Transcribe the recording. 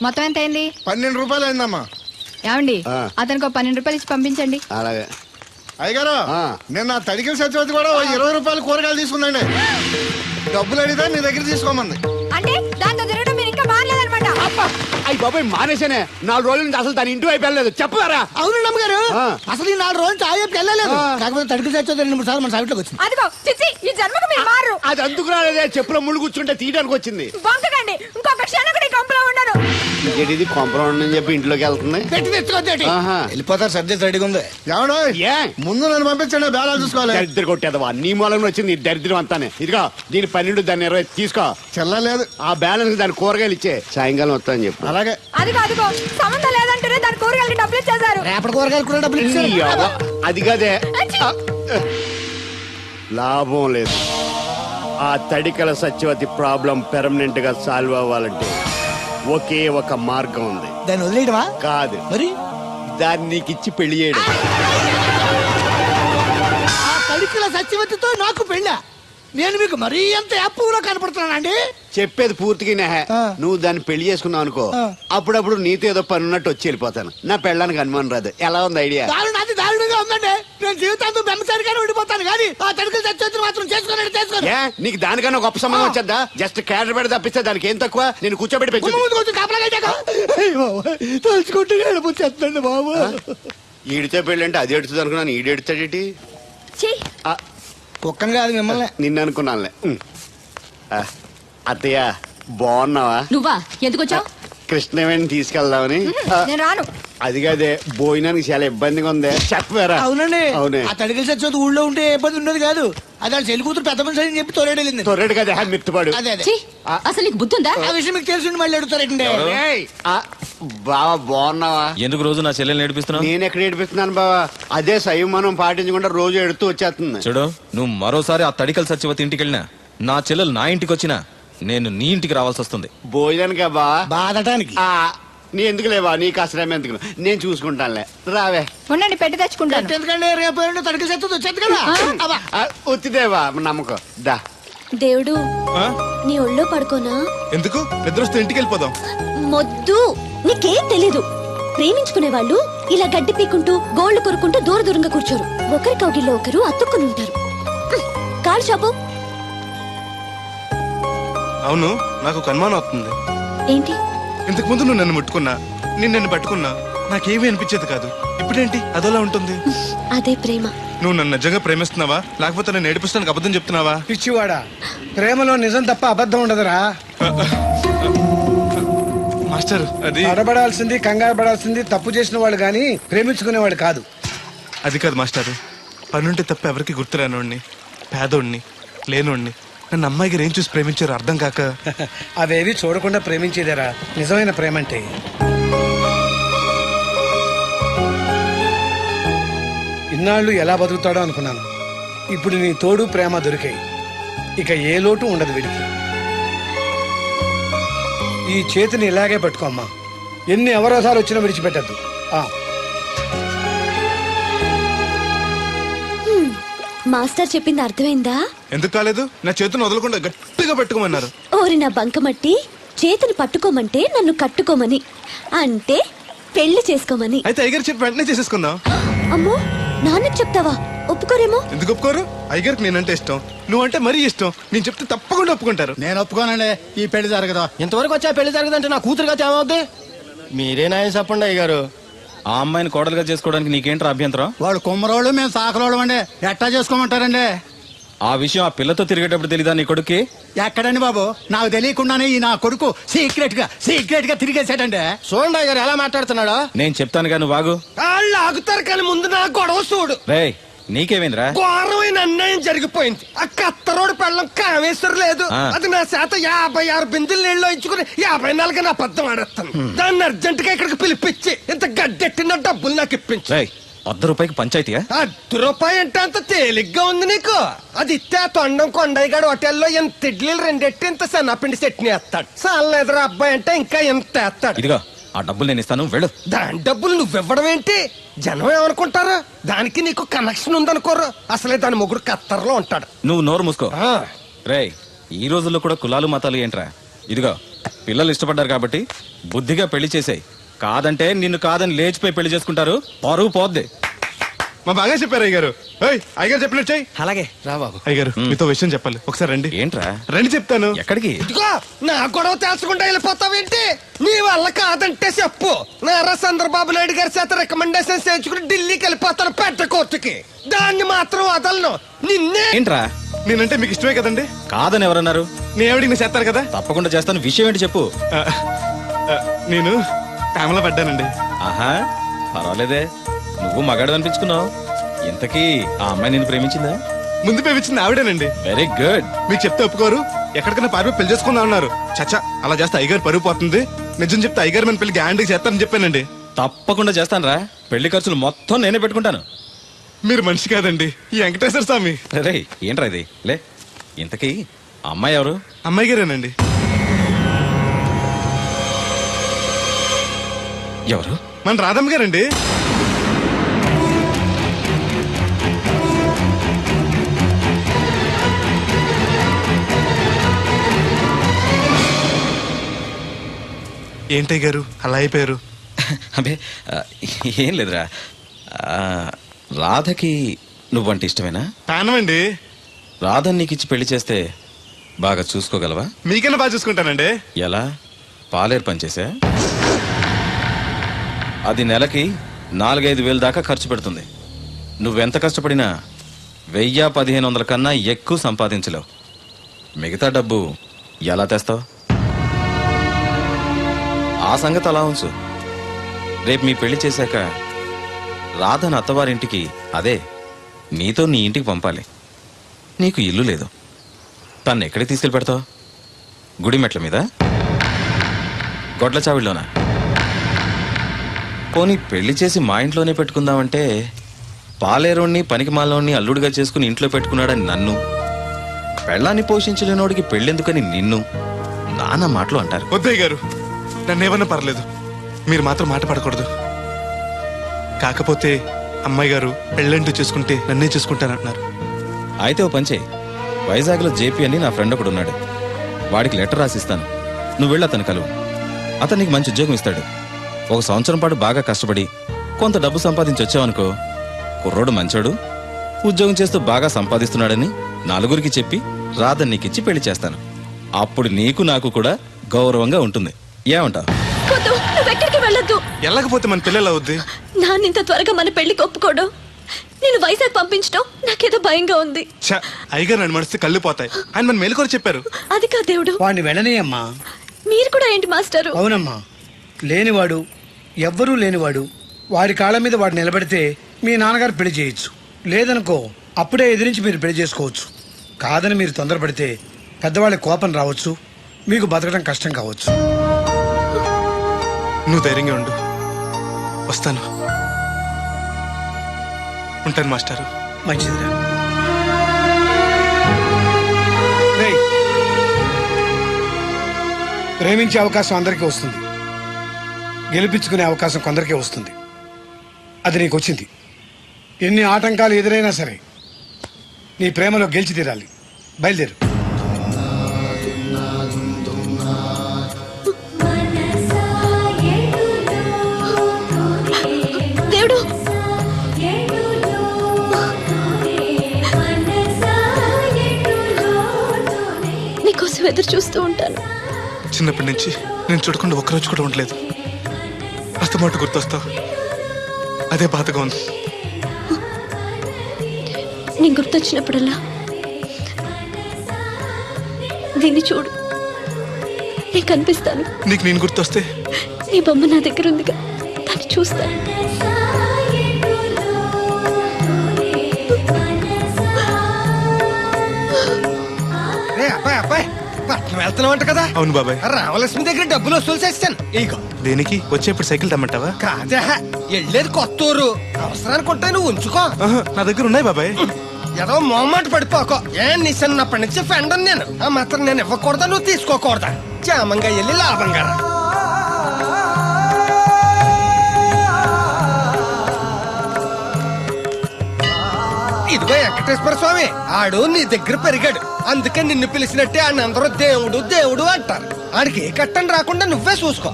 మొత్తం ఎంత అయింది? 12 రూపాయలు అయిందమ్మా. ఏమండి అతనికి 12 రూపాయలు ఇచ్చి పంపించండి. అలాగే అయ్యగారు, నేను నా తడికిల సత్యవతి కూడా 20 రూపాయలు కూరగాయలు తీసుకుందండి. డబ్బులు అడిగితే నీ దగ్గర తీసుకోమంది. అంటే దాంతో తిరగడం మీరు ఇంకా మానలేదన్నమాట. అయ్యి బాబాయ్ మానేశానే. 4 రోజుల నుంచి అసలు దాని ఇంటి వైపు వెళ్ళలేదు. చెప్పారా? అవును నమ్మగారు, అసలు ఈ 4 రోజులు చాయ్ వెళ్ళలేదు. కాకపోతే తడికి సత్యవతి 2-3 సార్లు మన సైట్లోకి వచ్చింది. అదిగో చిచ్చి, ఈ జన్మకు మీరు మారు. అది అందుకు రాలేదే, చెప్పులో ముళ్ళు కూర్చుంటే తీయడానికి వచ్చింది. బొంకకండి, ఇంకొక క్షణం కూడా ఈ కొంపలో ఉండను. ఇది కాంపౌండ్ అని చెప్పి ఇంట్లోకి వెళ్తుంది. పెట్టి తెచ్చుకోద్దేటి, వెళ్ళిపోతారు. సబ్జెక్ట్ రెడీగా ఉంది. ఏమన్నా ముందు నన్ను పంపించండి, బేరాలు చూసుకోవాలి. దరిద్ర కొట్టేదవా, నీ మూలంలో వచ్చింది ఈ దరిద్రం అంతానే. ఇదిగో దీని 12 దాన్ని 20 తీసుకో. చెల్లలేదు. ఆ బ్యాలెన్స్ దాని కూరగాయలు ఇచ్చే, సాయంకాలం వస్తా అని చెప్పు. అలాగే. అదిగో అదిగో, సంబంధం లేదంటేనే దాని కూరగాయలకి డబ్బులు ఇచ్చేశారు. రేపటి కూరగాయలు కూడా డబ్బులు ఇచ్చారు. అది కదే, లాభం లేదు. ఆ తడికల సత్యవతి ప్రాబ్లం పెర్మనెంట్ గా సాల్వ్ అవ్వాలంటే ఒకే ఒక మార్గం ఉంది. దాన్ని వదిలేయడమా? కాదు, మరి దాన్ని నీకు ఇచ్చి పెళ్లి చేయడం. ఆ తడికిల సత్యవతితో నాకు పెళ్ళా? నేను మీకు మరీ ఎంత యాప్లో కనపడుతున్నానండి? చెప్పేది పూర్తిగా నువ్వు దాన్ని పెళ్లి చేసుకున్నావు అనుకో, అప్పుడప్పుడు నీతో ఏదో పని ఉన్నట్టు వచ్చి వెళ్ళిపోతాను. నా పెళ్ళడానికి అనుమానం రాదు. ఎలా ఉంది ఐడియా? అది దారుణంగా ఉందండి. నేను జీవితాంతం బెమ్మసారిగానే ఉండిపోతాను కానీ ఆ తడికిల సత్యవతిని మాత్రం చేసుకోను. నీకు దానికన్నా గొప్ప సంబంధం వచ్చేద్దా? జస్ట్ క్యారెట్ పెడితే తప్పిస్తే దానికి ఏం తక్కువ? నేను కూర్చోబెట్టి తలుచుకుంటే వెళ్ళిపోతుందండి బాబు. ఈడితే పెళ్ళి అంటే అది ఎడుతుంది అనుకున్నాను. ఈడు ఎడుతాడేటి? కుక్కను కాదు మిమ్మల్ని. నిన్ను అనుకున్నానులే. అత్తయ్య బాగున్నావా? నువ్వా? ఎందుకు వచ్చావు? కృష్ణవేణి తీసుకెళ్దామని. నేను రాను. అది కాదే, భోజనానికి చాలా ఇబ్బందిగా ఉంది. చెప్పారా? అవునండి. అవునే. ఆ తడికిల సత్యవతి ఊళ్ళో ఉంటే ఏ ఇబ్బంది ఉండదు కాదు. అది చెల్లి కూతురు పెద్ద మనిషి అని చెప్పి తొర్రెడెళ్ళింది. తొర్రెడు కదా, మిత్తుపాడు. అదే అసలు నీకు బుద్ధి ఉందా? ఆ విషయం మీకు తెలిసి మళ్ళీ అడుగుతారండి. బావా బాగున్నావా? ఎందుకు రోజు నా చెల్లెల్ని ఏడిపిస్తున్నావు? నేను ఎక్కడ ఏడిపిస్తున్నాను బావా? అదే సంయమనం పాటించకుండా రోజు ఎడుతూ వచ్చేస్తుంది. చూడు, నువ్వు మరోసారి ఆ తడికల సత్యవతి ఇంటికి వెళ్ళినా, నా చెల్లెలు నా ఇంటికి వచ్చినా, నేను నీ ఇంటికి రావాల్సి వస్తుంది. భోజనానికా బావా? బాధటానికి. నీ ఎందుకు లేవా? నీకు అసలు ఎందుకు, నేను చూసుకుంటానులే. రావే. ఉండండి, పెట్టి తెచ్చుకుంటాను. ఎందుకంటే రేపు తడికిల సత్యవతి వచ్చేది కదా. వచ్చిదేవా నమ్మకం. దా. దేవుడు, నీ ఒళ్ళో పడుకోనా? ఎందుకు? నిద్రొస్తే ఇంటికి వెళ్ళిపోదాం. మొద్దు, నీకేం తెలీదు. ప్రేమించుకునే వాళ్ళు ఇలా గడ్డి పీకుంటూ గోళ్లు కొరుకుంటూ దూరంగా కూర్చోరు. ఒకరి కౌగిల్లో ఒకరు అతుక్కుని ఉంటారు. కాలు చాపు. అవును, నాకు ఒక అనుమానం అవుతుంది. ఏంటి? ఇంతకు ముందు నువ్వు నన్ను ముట్టుకున్నా, నన్ను పట్టుకున్నా, నాకేమీ అనిపించేది కాదు. ఇప్పుడేంటి అదోలా ఉంటుంది? అదే ప్రేమ. నువ్వు నన్ను నిజంగా ప్రేమిస్తున్నావా, లేకపోతే నేను ఏడిపిస్తానికి అబద్ధం చెప్తున్నావా? పిచ్చివాడా, ప్రేమలో నిజం తప్ప అబద్ధం ఉండదురా. మాస్టర్, అది అడబడాల్సింది, కంగారు పడాల్సింది తప్పు చేసిన వాళ్ళు గాని ప్రేమించుకునేవాడు కాదు. అది కాదు మాస్టర్. పనుంటే తప్ప ఎవరికి గుర్తురానోడిని, పేదోడిని, లేనోడిని నన్ను అమ్మాయి గారు ఏం చూసి ప్రేమించారు అర్థం కాక. అవేవి చూడకుండా ప్రేమించేదేరా నిజమైన ప్రేమ అంటే. ఇన్నాళ్ళు ఎలా బతుకుతాడో అనుకున్నాను. ఇప్పుడు నీ తోడు ప్రేమ దొరికాయి. ఇక ఏ లోటు ఉండదు వీడికి. ఈ చేతిని ఇలాగే పట్టుకోమ్మా. ఎన్ని అవరోధాలు వచ్చినా విడిచిపెట్టద్దు. మాస్టర్ చెప్పింది అర్థమైందా? ఎందుకు కాలేదు? నా చేతిని వదలకుండా గట్టిగా పట్టుకోమన్నారు. ఓరి నా బంకమట్టి, చేతిని పట్టుకోమంటే నన్ను కట్టుకోమని, అంటే పెళ్లి చేసుకోమని. అయితే అయ్యగారు చెప్పి వెంటనే చేసేసుకుందాం. అమ్మో, నాన్నకి చెప్తావా? ఒప్పుకోరేమో. ఎందుకు ఒప్పుకోరు? అయ్యగారికి నేనంటే ఇష్టం, నువ్వంటే మరీ ఇష్టం. నేను చెప్తే తప్పకుండా ఒప్పుకుంటారు. నేను ఒప్పుకోనండి. ఈ పెళ్లి జరగదు. ఇంతవరకు వచ్చా పెళ్లి జరగదంటే నా కూతురుగా ఏమవుద్ది? మీరే నాయం చెప్పండి అయ్యగారు. ఆ అమ్మాయిని కోడలుగా చేసుకోవడానికి నీకేంట్రా అభ్యంతరం? వాడు కుమ్మరోళ్ళు, మేము సాకరోళ్ళు అండి. ఎట్టా చేసుకోమంటారండి? ఆ విషయం ఆ పిల్లతో తిరిగేటప్పుడు తెలీదా నీ కొడుక్కి? ఎక్కడండి బాబు, నాకు తెలియకుండానే ఈ నా కొడుకు సీక్రెట్ గా తిరిగేసాడండి. చూడండి అయ్యగారు ఎలా మాట్లాడుతున్నాడా. నేను చెప్తానుగా, నువ్వు బాగు. వాళ్ళు ఆగుతారు కానీ ముందు నా గొడవ చూడు. రేయ్, నీకేమైందిరా? ఘోరమైన అన్యాయం జరిగిపోయింది. ఆ కత్తరోడు పెళ్ళం కామేశ్వరం లేదు. అది నా చేత 56 బిందులు నీళ్ళు ఇచ్చుకుని 54 నా అబద్ధం ఆడేస్తాను. దాన్ని అర్జెంట్ గా ఇక్కడికి పిలిపించి ఇంత గడ్డెట్టిన డబ్బులు నాకు ఇప్పించు. ₹100 పంచాయతీయా? ₹1 అంటే అంత తేలిగ్గా ఉంది నీకు? అది ఇస్తే తొండం కొండయ్యగాడు హోటల్లో ఎంత ఇడ్లీలు 2 ఎట్టి ఇంత సన్నపిండి చట్నీ వేస్తాడు. చాలా ఎదురు అబ్బాయి అంటే ఇంకా ఎంత వేస్తాడు. ఇదిగో ఆ డబ్బులు నేను ఇస్తాను, వెళ్ళు. దాని డబ్బులు నువ్వివ్వడం ఏంటి? జనం ఏమనుకుంటారు? దానికి నీకు కనెక్షన్ ఉందనుకోరు. అసలే దాని మొగుడు కత్తర్లో ఉంటాడు. నువ్వు నోరు మూసుకో. రేయ్, ఈ రోజుల్లో కూడా కులాలు మతాలు ఏంట్రా? ఇదిగో పిల్లలు ఇష్టపడ్డారు కాబట్టి బుద్ధిగా పెళ్లి చేసాయి. కాదంటే నిన్ను కాదని లేచిపోయి పెళ్లి చేసుకుంటారు, పరువు పోద్ది. మా బాగా చెప్పారు అయ్యగారు. అయ్యగారు చెప్పినట్టు చెయ్యి. అలాగే రా బాబు. అయ్యగారు మీతో విషయం చెప్పాలి, ఒకసారి రండి. ఏంట్రా? రండి చెప్తాను. ఎక్కడికి? ఇదిగో నా గొడవ తెలుసుకుంటా వెళ్ళిపోతావేంటి? నీ వల్ల కాదంటే చెప్పు. నారా చంద్రబాబు నాయుడు గారి చేత రికమెండేషన్ చేయించుకుని ఢిల్లీకి వెళ్ళిపోతాను పెద్ద కోర్టుకి. దాన్ని మాత్రం వదలను. నిన్నే. ఏంట్రా? నేనంటే మీకు ఇష్టమే కదండి. కాదని ఎవరన్నారు? నేను ఎవడికి నేను చేస్తారు కదా. తప్పకుండా చేస్తాను. విషయం ఏంటి చెప్పు. నేను ప్రేమలో పడ్డానండి. ఆహా, పర్వాలేదే, నువ్వు మగాడు అనిపించుకున్నావు. ఇంతకీ ఆ అమ్మాయి నిన్ను ప్రేమించిందా? ముందు పేపించింది ఆవిడేనండి. Very good. మీకు చెప్తే ఒప్పుకోరు, ఎక్కడికైనా పారిపోయి పెళ్లి చేసుకుందా ఉన్నారు. చచ్చా, అలా చేస్తే అయ్యగారు పరుగు పోతుంది. నిజం చెప్తే అయ్యగారు మన పెళ్లి గ్యాండ్కి చేస్తానని చెప్పానండి. తప్పకుండా చేస్తాను రా. పెళ్లి ఖర్చులు మొత్తం నేనే పెట్టుకుంటాను. మీరు మనిషి కాదండి, ఈ వెంకటేశ్వర స్వామి. రే, ఏంట్రా ఇది? లే, ఇంతకీ ఆ అమ్మాయి ఎవరు? అమ్మాయి గారేనండి. ఎవరు? మన రాధమ్మ గారండి. ఏంటయ్య గారు అలా అయిపోయారు? అబే, ఏం లేదురా. రాధకి నువ్వంటే ఇష్టమేనా? ప్రాణమండి. రాధని నీకు ఇచ్చి పెళ్లి చేస్తే బాగా చూసుకోగలవా? మీకన్నా బాగా చూసుకుంటానండి. ఎలా? పాలేరు పనిచేసా? అది నెలకి 4-5 వేలు దాకా ఖర్చు పెడుతుంది. నువ్వెంత కష్టపడినా 1000-1500 కన్నా ఎక్కువ సంపాదించలేవు. మిగతా డబ్బు ఎలా తెస్తావు? ఆ సంగతి అలా ఉంచు. రేపు మీ పెళ్లి చేశాక రాధను అత్తవారింటికి, అదే నీతో నీ ఇంటికి పంపాలి. నీకు ఇల్లు లేదు. తను ఎక్కడికి తీసుకెళ్ళి పెడతావు? గుడి మెట్ల మీద? గొడ్ల చావిడిలోనా? పోనీ పెళ్లి చేసి మా ఇంట్లోనే పెట్టుకుందామంటే పాలేరోణ్ణి పనికిమాలోని అల్లుడిగా చేసుకుని ఇంట్లో పెట్టుకున్నాడని నన్ను, పెళ్ళాన్ని పోషించలేనోడికి పెళ్ళెందుకని నిన్ను నానా మాటలు అంటారు. వద్దయ్య గారు, నన్ను ఏమన్నా పర్లేదు, మీరు మాత్రం మాట పడకూడదు. కాకపోతే అమ్మాయి గారు పెళ్ళంటూ చేసుకుంటే నన్నే చేసుకుంటానంటున్నారు. అయితే ఓ పంచే, వైజాగ్లో జేపీ అని నా ఫ్రెండ్ ఒకడు ఉన్నాడు. వాడికి లెటర్ రాసిస్తాను, నువ్వు వెళ్ళి అతను కలువు. అతను నీకు మంచి ఉద్యోగం ఇస్తాడు. 1 సంవత్సరం పాటు బాగా కష్టపడి కొంత డబ్బు సంపాదించి వచ్చావనుకో, కుర్రోడు మంచోడు, ఉద్యోగం చేస్తూ బాగా సంపాదిస్తున్నాడని నలుగురికి చెప్పి రాధని నీకిచ్చి పెళ్లి చేస్తాను. అప్పుడు నీకు నాకు కూడా గౌరవంగా ఉంటుంది. ఏమంటావు? వద్దు, నువ్వెక్కడికి వెళ్ళొద్దు. వెళ్ళకపోతే మన పిల్లలు అవుద్ది. నాన్నింత త్వరగా మన పెళ్లికి ఒప్పుకోవడం, నేను వైజాగ్ పంపించడం నాకేదో భయంగా ఉంది. అయ్యగారు నన్ను మనసు కళ్ళు పోతాయి. ఆయన మన మేలుకొని చెప్పారు. అది కాదు దేవుడు. వాడిని వెళ్ళనీయమ్మా. మీరు కూడా ఏంటి మాస్టారు? అవునమ్మా, లేనివాడు, ఎవ్వరూ లేనివాడు, వాడి కాళ్ళ మీద వాడు నిలబడితే మీ నాన్నగారు పెళ్లి చేయొచ్చు. లేదనుకో, అప్పుడే ఎదిరించి మీరు పెళ్లి చేసుకోవచ్చు. కాదని మీరు తొందరపడితే పెద్దవాళ్ళ కోపం రావచ్చు, మీకు బతకడం కష్టం కావచ్చు. నువ్వు ధైర్యంగా ఉండు, వస్తాను. ఉంటాను మాస్టారు. మంచిదిరా. రేయ్, ప్రేమించే అవకాశం అందరికీ వస్తుంది, గెలిపించుకునే అవకాశం కొందరికే వస్తుంది. అది నీకు వచ్చింది. ఎన్ని ఆటంకాలు ఎదురైనా సరే నీ ప్రేమలో గెలిచి తీరాలి. బయలుదేరు. దేవుడు, నీకోసం ఎదురు చూస్తూ ఉంటాను. చిన్నప్పటి నుంచి నేను చూడకుండా ఒక్కరోజు కూడా ఉండలేదు. అస్తమాట గుర్తొస్తావు, అదే బాధగా ఉంది. నేను గుర్తొచ్చినప్పుడల్లా దీన్ని చూడు, నేను కనిపిస్తాను. నీకు నేను గుర్తొస్తే? నీ బొమ్మ నా దగ్గర ఉందిగా, దాన్ని చూస్తాను. అబ్బాయి అబ్బాయి పట్నం వెళ్తున్నావంట కదా? అవును బాబాయ్. రామలక్ష్మి దగ్గర డబ్బులు వసూలు చేస్తాను. ఇగో. దేనికి? వచ్చేప్పుడు సైకిల్ తెమ్మంటావా? కాదా, వెళ్ళేది కొత్తూరు, అవసరానికి ఉంటాయి, నువ్వు ఉంచుకో. నా దగ్గర ఉన్నాయి బాబాయ్. ఏదో మొహమాట పడిపోకో. నీ చిన్నప్పటి నుంచి ఫ్రెండ్ నేను. ఆ మాత్రం నేను ఇవ్వకూడదా, నువ్వు తీసుకోకూడదా? క్షేమంగా వెళ్ళి లాభంగా రా. ఇదిగో వెంకటేశ్వర స్వామి స్వామి ఆడు నీ దగ్గర పెరిగాడు అందుకే నిన్ను పిలిచినట్టే ఆయన అందరూ దేవుడు దేవుడు అంటారు ఆడికి ఏ కట్టం రాకుండా నువ్వే చూసుకో